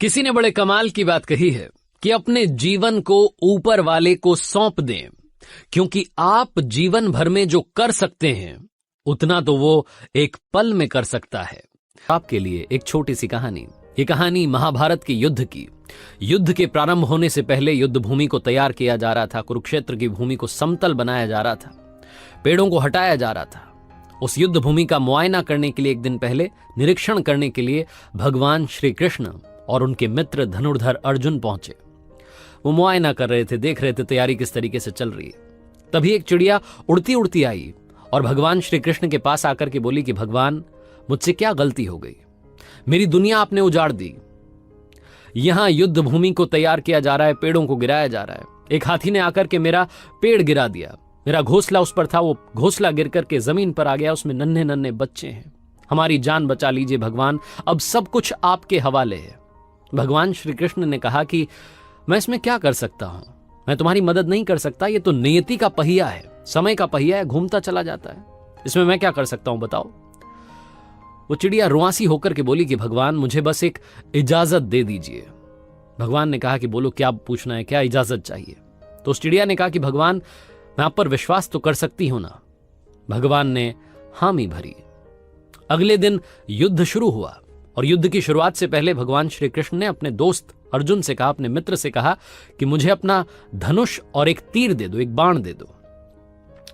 किसी ने बड़े कमाल की बात कही है कि अपने जीवन को ऊपर वाले को सौंप दें, क्योंकि आप जीवन भर में जो कर सकते हैं उतना तो वो एक पल में कर सकता है। आपके लिए एक छोटी सी कहानी। ये कहानी महाभारत के युद्ध की। युद्ध के प्रारंभ होने से पहले युद्ध भूमि को तैयार किया जा रहा था। कुरुक्षेत्र की भूमि को समतल बनाया जा रहा था, पेड़ों को हटाया जा रहा था। उस युद्ध भूमि का मुआयना करने के लिए एक दिन पहले, निरीक्षण करने के लिए भगवान श्री कृष्ण और उनके मित्र धनुर्धर अर्जुन पहुंचे। वो मुआयना कर रहे थे, देख रहे थे तैयारी किस तरीके से चल रही है। तभी एक चिड़िया उड़ती उड़ती आई और भगवान श्री कृष्ण के पास आकर के बोली कि भगवान, मुझसे क्या गलती हो गई? मेरी दुनिया आपने उजाड़ दी। यहां युद्ध भूमि को तैयार किया जा रहा है, पेड़ों को गिराया जा रहा है। एक हाथी ने आकर के मेरा पेड़ गिरा दिया। मेरा घोंसला उस पर था, वो घोंसला गिर करके जमीन पर आ गया। उसमें नन्हे नन्हे बच्चे हैं। हमारी जान बचा लीजिए भगवान, अब सब कुछ आपके हवाले है। भगवान श्री कृष्ण ने कहा कि मैं इसमें क्या कर सकता हूं? मैं तुम्हारी मदद नहीं कर सकता। ये तो नियति का पहिया है, समय का पहिया है, घूमता चला जाता है। इसमें मैं क्या कर सकता हूं बताओ? वो चिड़िया रुआसी होकर के बोली कि भगवान, मुझे बस एक इजाजत दे दीजिए। भगवान ने कहा कि बोलो, क्या पूछना है, क्या इजाजत चाहिए? तो उस चिड़िया ने कहा कि भगवान, मैं आप पर विश्वास तो कर सकती हूं ना? भगवान ने हामी भरी। अगले दिन युद्ध शुरू हुआ और युद्ध की शुरुआत से पहले भगवान श्री कृष्ण ने अपने दोस्त अर्जुन से कहा, अपने मित्र से कहा कि मुझे अपना धनुष और एक तीर दे दो, एक बाण दे दो।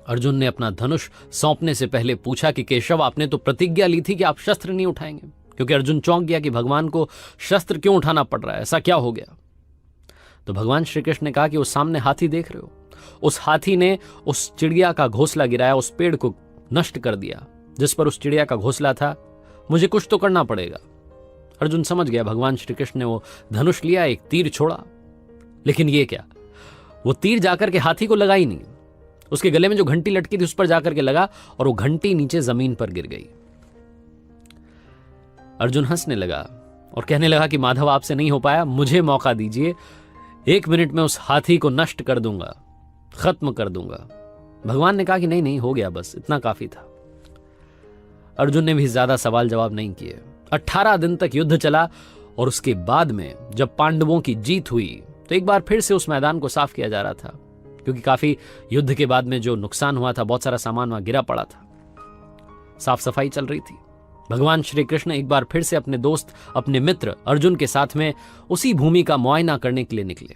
अर्जुन ने अपना धनुष सौंपने से पहले पूछा कि केशव, आपने तो प्रतिज्ञा ली थी कि आप शस्त्र नहीं उठाएंगे। क्योंकि अर्जुन चौंक गया कि भगवान को शस्त्र क्यों उठाना पड़ रहा है, ऐसा क्या हो गया? तो भगवान श्री कृष्ण ने कहा कि उस सामने हाथी देख रहे हो, उस हाथी ने उस चिड़िया का घोंसला गिराया, उस पेड़ को नष्ट कर दिया जिस पर उस चिड़िया का घोंसला था। मुझे कुछ तो करना पड़ेगा। अर्जुन समझ गया। भगवान श्री कृष्ण ने वो धनुष लिया, एक तीर छोड़ा, लेकिन ये क्या, वो तीर जाकर के हाथी को लगा ही नहीं। उसके गले में जो घंटी लटकी थी उस पर जाकर के लगा और वो घंटी नीचे जमीन पर गिर गई। अर्जुन हंसने लगा और कहने लगा कि माधव, आपसे नहीं हो पाया, मुझे मौका दीजिए। 1 मिनट में उस हाथी को नष्ट कर दूंगा, खत्म कर दूंगा। भगवान ने कहा कि नहीं नहीं, हो गया, बस इतना काफी था। अर्जुन ने भी ज्यादा सवाल जवाब नहीं किए। 18 दिन तक युद्ध चला और उसके बाद में जब पांडवों की जीत हुई तो एक बार फिर से उस मैदान को साफ किया जा रहा था, क्योंकि काफी युद्ध के बाद में जो नुकसान हुआ था, बहुत सारा सामान वहां गिरा पड़ा था। साफ सफाई चल रही थी। भगवान श्री कृष्ण एक बार फिर से अपने दोस्त, अपने मित्र अर्जुन के साथ में उसी भूमि का मुआयना करने के लिए निकले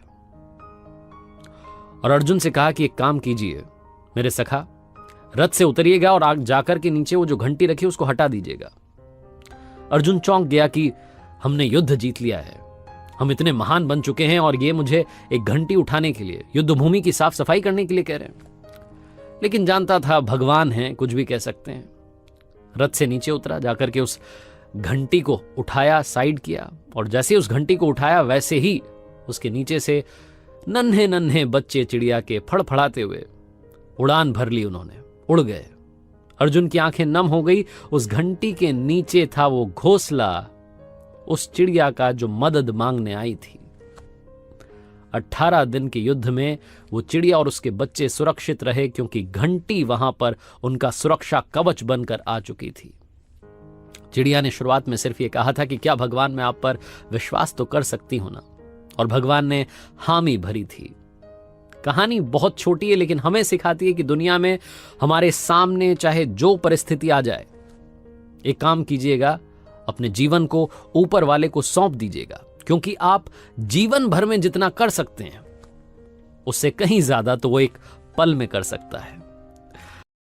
और अर्जुन से कहा कि एक काम कीजिए मेरे सखा, रथ से उतरिएगा और आग जाकर के नीचे वो जो घंटी रखी उसको हटा दीजिएगा। अर्जुन चौंक गया कि हमने युद्ध जीत लिया है, हम इतने महान बन चुके हैं और ये मुझे एक घंटी उठाने के लिए, युद्ध भूमि की साफ सफाई करने के लिए कह रहे हैं। लेकिन जानता था भगवान है, कुछ भी कह सकते हैं। रथ से नीचे उतरा, जाकर के उस घंटी को उठाया, साइड किया, और जैसे उस घंटी को उठाया वैसे ही उसके नीचे से नन्हे नन्हे बच्चे चिड़िया के फड़फड़ाते हुए उड़ान भर ली। उन्होंने उड़ गए। अर्जुन की आंखें नम हो गई। उस घंटी के नीचे था वो घोंसला उस चिड़िया का जो मदद मांगने आई थी। 18 दिन के युद्ध में वो चिड़िया और उसके बच्चे सुरक्षित रहे, क्योंकि घंटी वहां पर उनका सुरक्षा कवच बनकर आ चुकी थी। चिड़िया ने शुरुआत में सिर्फ ये कहा था कि क्या भगवान, मैं आप पर विश्वास तो कर सकती हूं ना? और भगवान ने हामी भरी थी। कहानी बहुत छोटी है, लेकिन हमें सिखाती है कि दुनिया में हमारे सामने चाहे जो परिस्थिति आ जाए, एक काम कीजिएगा, अपने जीवन को ऊपर वाले को सौंप दीजिएगा, क्योंकि आप जीवन भर में जितना कर सकते हैं उससे कहीं ज्यादा तो वो एक पल में कर सकता है।